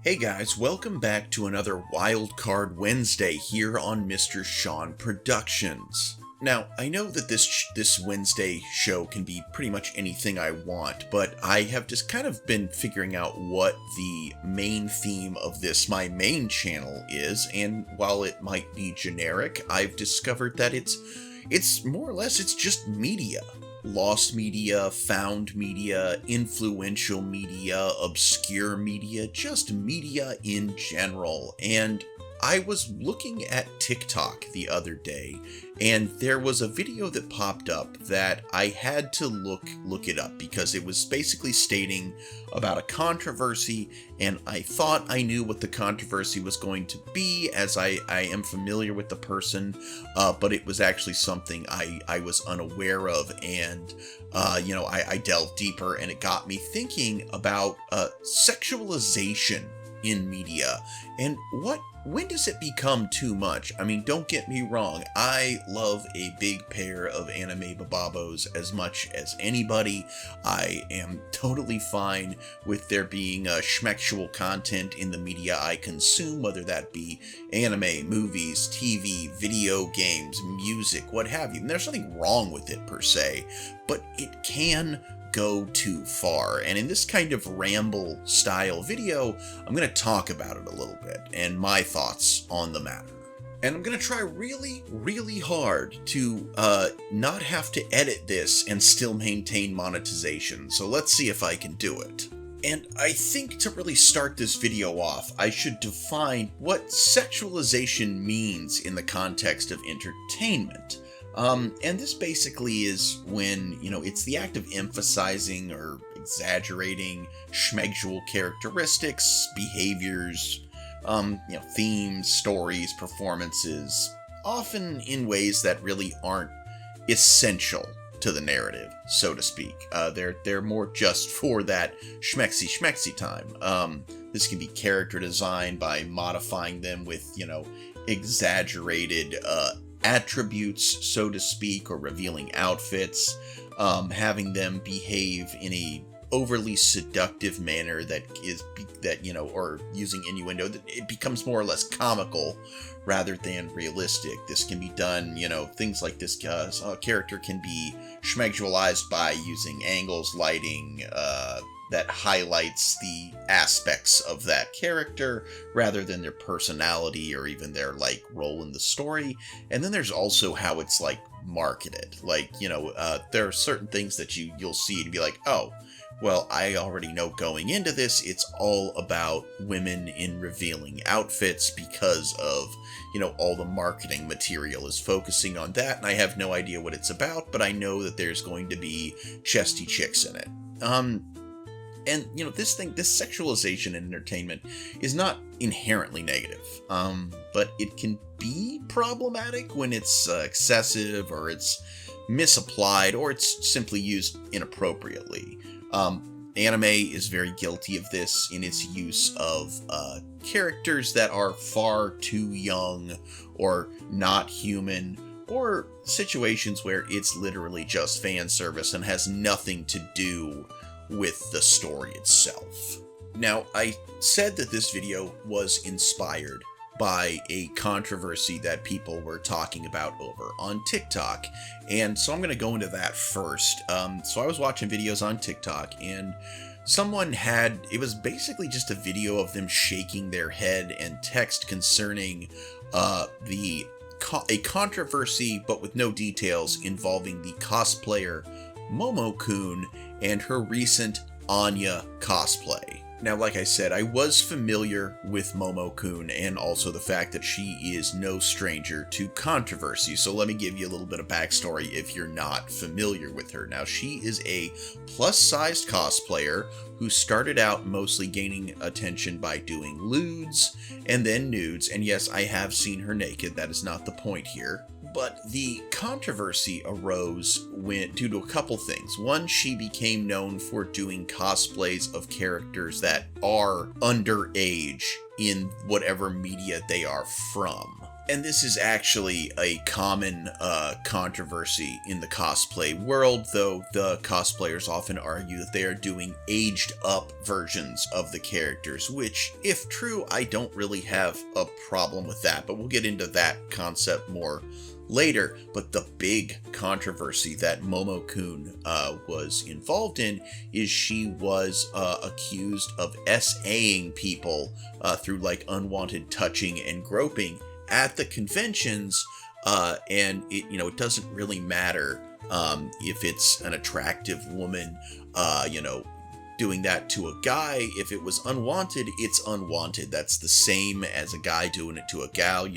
Hey guys, welcome back to another Wild Card Wednesday here on Mr. Sean Productions. Now, I know that this Wednesday show can be pretty much anything I want, but I have just kind of been figuring out what the main theme of my main channel is, and while it might be generic, I've discovered that it's more or less it's just media. Lost media, found media, influential media, obscure media, just media in general. And I was looking at TikTok the other day, and there was a video that popped up that I had to look it up because it was basically stating about a controversy, and I thought I knew what the controversy was going to be, as I am familiar with the person, but it was actually something I was unaware of, and I delved deeper, and it got me thinking about sexualization in media and when does it become too much? I mean, don't get me wrong, I love a big pair of anime bababos as much as anybody. I am totally fine with there being schmexual content in the media I consume, whether that be anime, movies, TV, video games, music, what have you. And there's nothing wrong with it per se, but it can go too far. And in this kind of ramble style video, I'm going to talk about it a little bit and my thoughts on the matter. And I'm going to try really, really hard to not have to edit this and still maintain monetization. So let's see if I can do it. And I think to really start this video off, I should define what sexualization means in the context of entertainment. And this basically is when, it's the act of emphasizing or exaggerating schmegsual characteristics, behaviors, themes, stories, performances, often in ways that really aren't essential to the narrative, so to speak. They're more just for that schmexy time. This can be character design by modifying them with, exaggerated, attributes, so to speak, or revealing outfits, having them behave in a overly seductive manner or using innuendo that it becomes more or less comical rather than realistic. This can be done, things like this. A character can be schmegsualized by using angles, lighting, that highlights the aspects of that character rather than their personality or even their role in the story. And then there's also how it's marketed. There are certain things that you'll see and be like, oh, well, I already know going into this, it's all about women in revealing outfits because of, all the marketing material is focusing on that, and I have no idea what it's about, but I know that there's going to be chesty chicks in it. And, this sexualization in entertainment is not inherently negative, but it can be problematic when it's excessive, or it's misapplied, or it's simply used inappropriately. Anime is very guilty of this in its use of characters that are far too young or not human, or situations where it's literally just fan service and has nothing to do with the story itself. Now, I said that this video was inspired by a controversy that people were talking about over on TikTok, and so I'm going to go into that first. So I was watching videos on TikTok, and it was basically just a video of them shaking their head and text concerning a controversy, but with no details, involving the cosplayer Momo-kun and her recent Anya cosplay. Now, like I said, I was familiar with Momo-kun and also the fact that she is no stranger to controversy, so let me give you a little bit of backstory if you're not familiar with her. Now, she is a plus-sized cosplayer who started out mostly gaining attention by doing lewds and then nudes, and yes, I have seen her naked, that is not the point here. But the controversy arose due to a couple things. One, she became known for doing cosplays of characters that are underage in whatever media they are from. And this is actually a common controversy in the cosplay world, though the cosplayers often argue that they are doing aged up versions of the characters, which, if true, I don't really have a problem with that, but we'll get into that concept more later. But the big controversy that Momo-kun was involved in is she was accused of SAing people through like unwanted touching and groping at the conventions, and it doesn't really matter if it's an attractive woman, doing that to a guy. If it was unwanted, it's unwanted. That's the same as a guy doing it to a gal.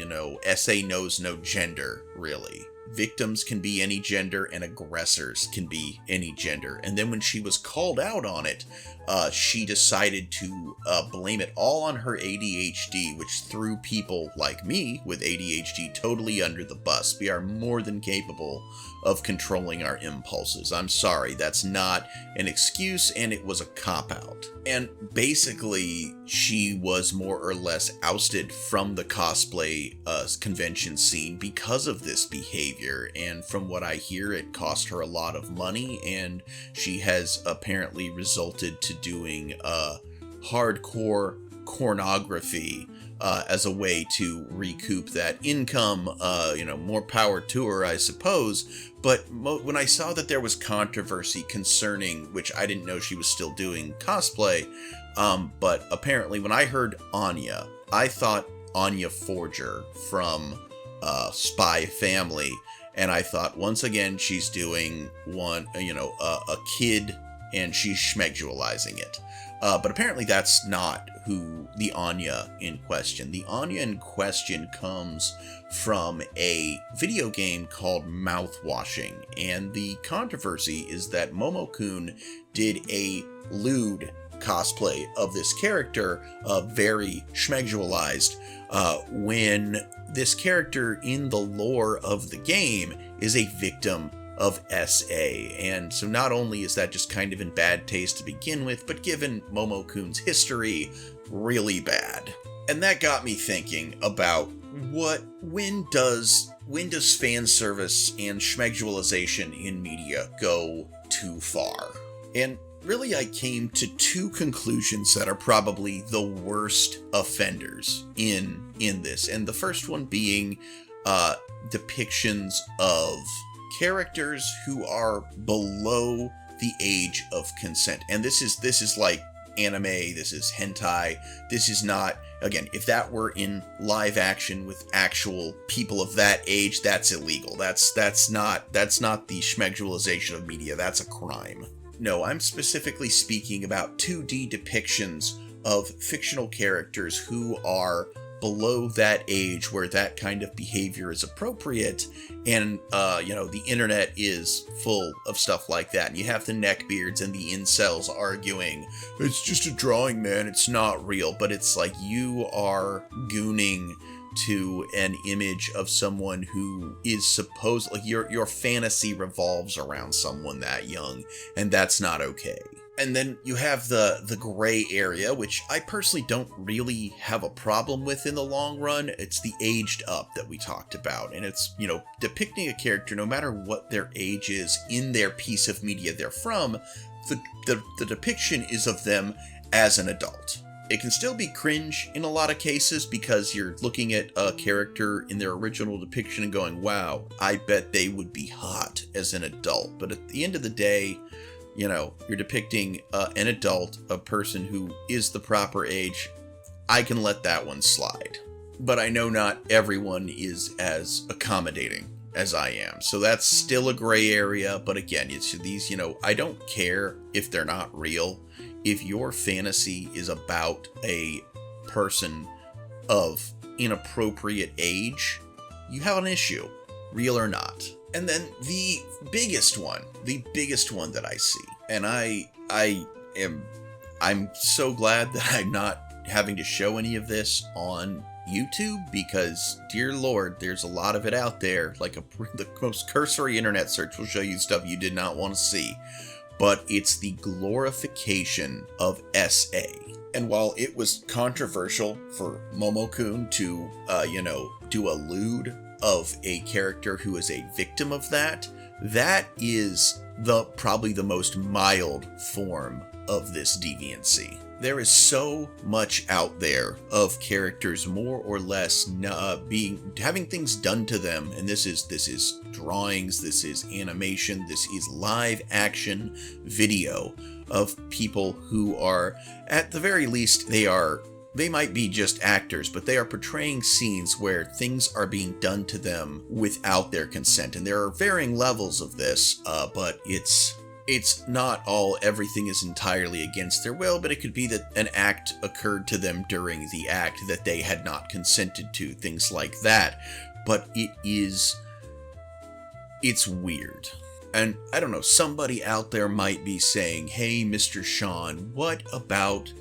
SA knows no gender, really. Victims can be any gender, and aggressors can be any gender. And then when she was called out on it, she decided to blame it all on her ADHD, which threw people like me with ADHD totally under the bus. We are more than capable of controlling our impulses. I'm sorry, that's not an excuse, and it was a cop-out. And basically, she was more or less ousted from the cosplay convention scene because of this behavior, and from what I hear, it cost her a lot of money, and she has apparently resorted to doing hardcore pornography as a way to recoup that income. More power to her, I suppose. But when I saw that there was controversy concerning, which I didn't know she was still doing cosplay, but apparently when I heard Anya, I thought Anya Forger from Spy Family, and I thought once again she's doing a kid, and she's schmegdualizing it. But apparently that's not who the Anya in question. The Anya in question comes from a video game called Mouthwashing, and the controversy is that Momo-kun did a lewd cosplay of this character, very schmegdualized, when this character in the lore of the game is a victim of SA. And so not only is that just kind of in bad taste to begin with, but given Momo-kun's history, really bad. And that got me thinking about when does fan service and schmegdualization in media go too far? And really I came to two conclusions that are probably the worst offenders in this. And the first one being depictions of characters who are below the age of consent. And this is like anime, this is hentai, this is not, again, if that were in live action with actual people of that age, that's illegal. That's not the schmegdualization of media, that's a crime. No, I'm specifically speaking about 2D depictions of fictional characters who are below that age where that kind of behavior is appropriate, and the internet is full of stuff like that, and you have the neckbeards and the incels arguing, it's just a drawing, man, it's not real. But it's like you are gooning to an image of someone who is supposed, like your fantasy revolves around someone that young, and that's not okay. And then you have the gray area, which I personally don't really have a problem with in the long run. It's the aged up that we talked about. And it's, depicting a character, no matter what their age is in their piece of media they're from, the depiction is of them as an adult. It can still be cringe in a lot of cases because you're looking at a character in their original depiction and going, wow, I bet they would be hot as an adult. But at the end of the day, you're depicting an adult, a person who is the proper age. I can let that one slide. But I know not everyone is as accommodating as I am. So that's still a gray area. But again, it's these, I don't care if they're not real. If your fantasy is about a person of inappropriate age, you have an issue, real or not. And then the biggest one that I see, and I'm so glad that I'm not having to show any of this on YouTube, because dear Lord, there's a lot of it out there. Like the most cursory internet search will show you stuff you did not want to see. But it's the glorification of SA. And while it was controversial for Momo-kun to, do a lewd of a character who is a victim of that, that is probably the most mild form of this deviancy. There is so much out there of characters more or less having things done to them, and this is drawings, this is animation, this is live action video of people who are, at the very least, they might be just actors, but they are portraying scenes where things are being done to them without their consent. And there are varying levels of this, but it's not everything is entirely against their will, but it could be that an act occurred to them during the act that they had not consented to, things like that. But it's weird. And I don't know, somebody out there might be saying, hey, Mr. Sean, what about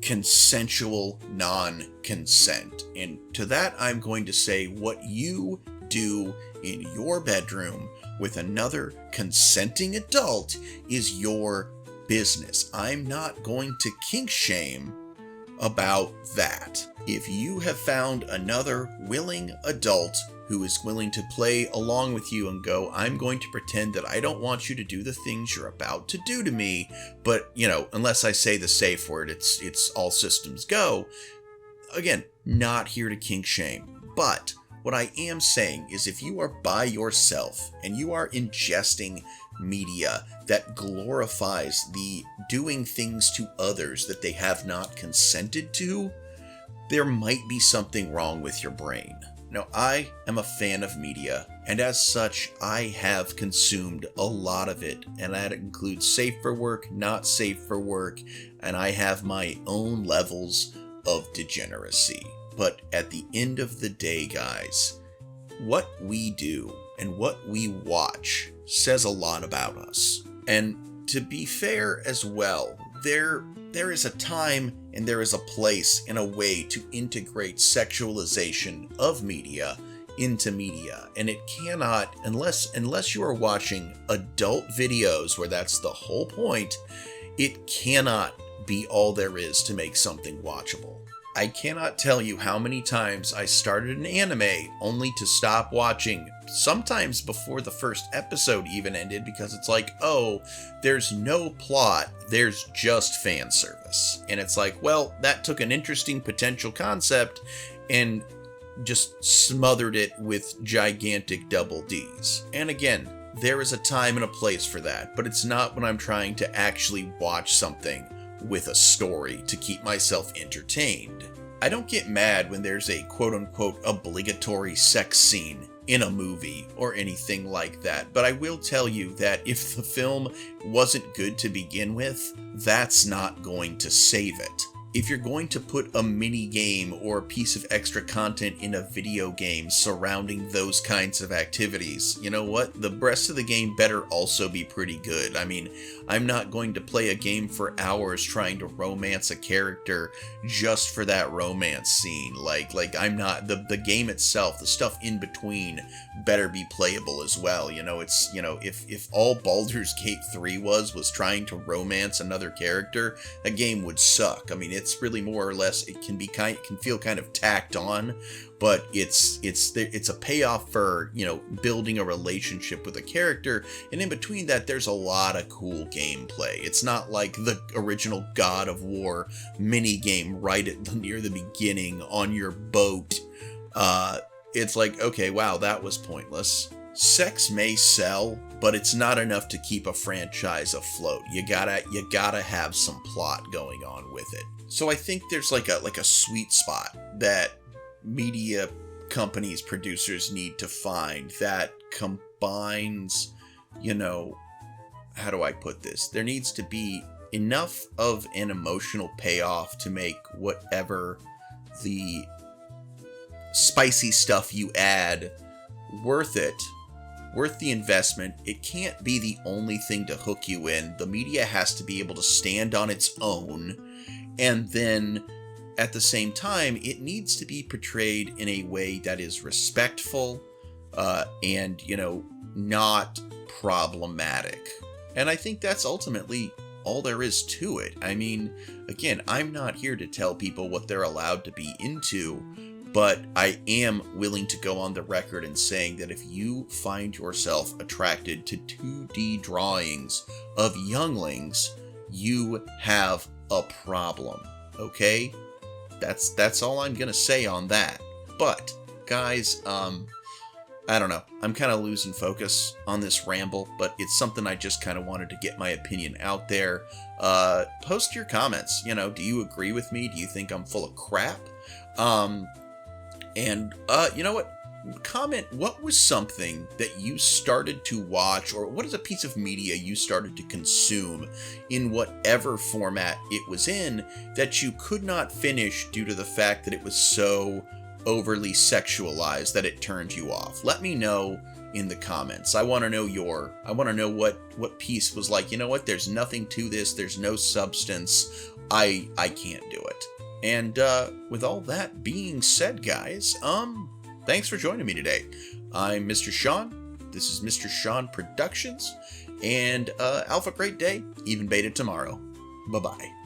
consensual non-consent? And to that, I'm going to say, what you do in your bedroom with another consenting adult is your business. I'm not going to kink shame about that. If you have found another willing adult who is willing to play along with you and go, I'm going to pretend that I don't want you to do the things you're about to do to me, but, unless I say the safe word, it's all systems go. Again, not here to kink shame, but what I am saying is if you are by yourself and you are ingesting media that glorifies the doing things to others that they have not consented to, there might be something wrong with your brain. Now, I am a fan of media, and as such, I have consumed a lot of it, and that includes safe for work, not safe for work, and I have my own levels of degeneracy. But at the end of the day, guys, what we do and what we watch says a lot about us. And to be fair as well, there is a time and there is a place and a way to integrate sexualization of media into media, and it cannot, unless you are watching adult videos where that's the whole point, it cannot be all there is to make something watchable. I cannot tell you how many times I started an anime only to stop watching, sometimes before the first episode even ended, because it's like, oh, there's no plot, there's just fan service. And it's like, well, that took an interesting potential concept and just smothered it with gigantic double Ds. And again, there is a time and a place for that, but it's not when I'm trying to actually watch something with a story to keep myself entertained. I don't get mad when there's a quote-unquote obligatory sex scene in a movie or anything like that, but I will tell you that if the film wasn't good to begin with, that's not going to save it. If you're going to put a mini game or a piece of extra content in a video game surrounding those kinds of activities, you know what? The rest of the game better also be pretty good. I mean, I'm not going to play a game for hours trying to romance a character just for that romance scene. Like I'm not, the game itself, the stuff in between better be playable as well. If all Baldur's Gate 3 was trying to romance another character, a game would suck. I mean, it's really more or less, it can feel kind of tacked on, but it's a payoff for, building a relationship with a character, and in between that there's a lot of cool gameplay. It's not like the original God of War mini game right near the beginning on your boat. It's like, okay, wow, that was pointless. Sex may sell, but it's not enough to keep a franchise afloat. You gotta have some plot going on with it. So I think there's like a sweet spot that media companies, producers need to find that combines, how do I put this? There needs to be enough of an emotional payoff to make whatever the spicy stuff you add worth it, worth the investment. It can't be the only thing to hook you in. The media has to be able to stand on its own, and then at the same time, it needs to be portrayed in a way that is respectful and, not problematic. And I think that's ultimately all there is to it. I mean, again, I'm not here to tell people what they're allowed to be into, but I am willing to go on the record and saying that if you find yourself attracted to 2D drawings of younglings, you have a problem, okay? That's all I'm gonna say on that. But, guys, I don't know. I'm kind of losing focus on this ramble, but it's something I just kind of wanted to get my opinion out there. Post your comments. You know, do you agree with me? Do you think I'm full of crap? You know what? Comment what was something that you started to watch, or what is a piece of media you started to consume in whatever format it was in that you could not finish due to the fact that it was so overly sexualized that it turned you off. Let me know in the comments. I want to know what piece was like, you know what, there's nothing to this, there's no substance, I can't do it. And with all that being said, guys, thanks for joining me today. I'm Mr. Sean. This is Mr. Sean Productions, and Alpha Great Day, even beta tomorrow. Bye-bye.